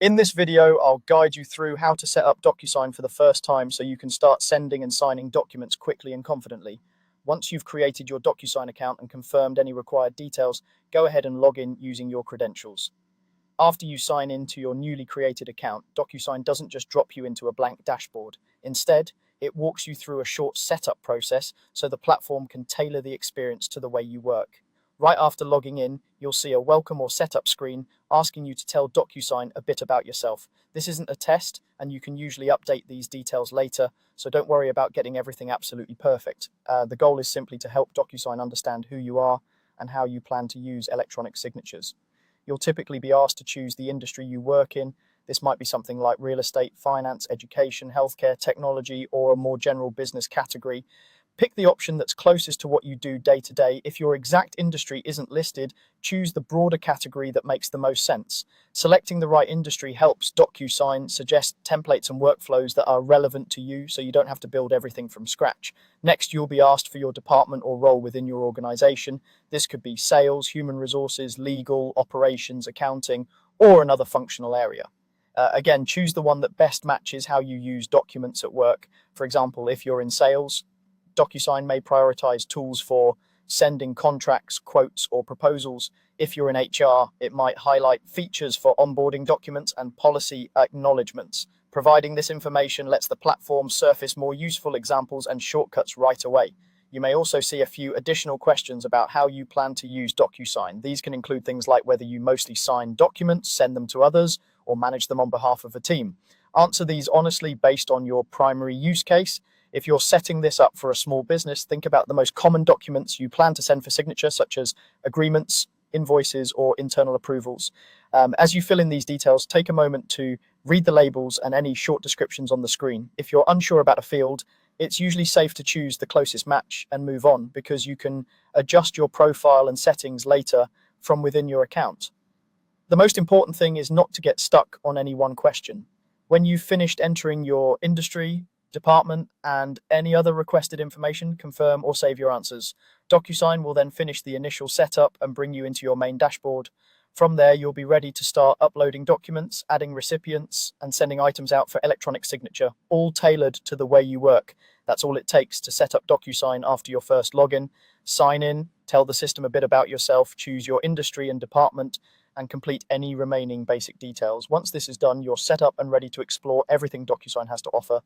In this video, I'll guide you through how to set up DocuSign for the first time so you can start sending and signing documents quickly and confidently. Once you've created your DocuSign account and confirmed any required details, go ahead and log in using your credentials. After you sign in to your newly created account, DocuSign doesn't just drop you into a blank dashboard. Instead, it walks you through a short setup process so the platform can tailor the experience to the way you work. Right after logging in, you'll see a welcome or setup screen asking you to tell DocuSign a bit about yourself. This isn't a test, and you can usually update these details later, so don't worry about getting everything absolutely perfect. The goal is simply to help DocuSign understand who you are and how you plan to use electronic signatures. You'll typically be asked to choose the industry you work in. This might be something like real estate, finance, education, healthcare, technology, or a more general business category. Pick the option that's closest to what you do day to day. If your exact industry isn't listed, choose the broader category that makes the most sense. Selecting the right industry helps DocuSign suggest templates and workflows that are relevant to you so you don't have to build everything from scratch. Next, you'll be asked for your department or role within your organization. This could be sales, human resources, legal, operations, accounting, or another functional area. Again, choose the one that best matches how you use documents at work. For example, if you're in sales, DocuSign may prioritize tools for sending contracts, quotes, or proposals. If you're in HR, it might highlight features for onboarding documents and policy acknowledgements. Providing this information lets the platform surface more useful examples and shortcuts right away. You may also see a few additional questions about how you plan to use DocuSign. These can include things like whether you mostly sign documents, send them to others, or manage them on behalf of a team. Answer these honestly based on your primary use case. If you're setting this up for a small business, think about the most common documents you plan to send for signature, such as agreements, invoices, or internal approvals. As you fill in these details, take a moment to read the labels and any short descriptions on the screen. If you're unsure about a field, it's usually safe to choose the closest match and move on, because you can adjust your profile and settings later from within your account. The most important thing is not to get stuck on any one question. When you've finished entering your industry, department, and any other requested information, confirm or save your answers. DocuSign will then finish the initial setup and bring you into your main dashboard. From there, you'll be ready to start uploading documents, adding recipients, and sending items out for electronic signature, all tailored to the way you work. That's all it takes to set up DocuSign after your first login. Sign in, tell the system a bit about yourself, choose your industry and department, and complete any remaining basic details. Once this is done, you're set up and ready to explore everything DocuSign has to offer.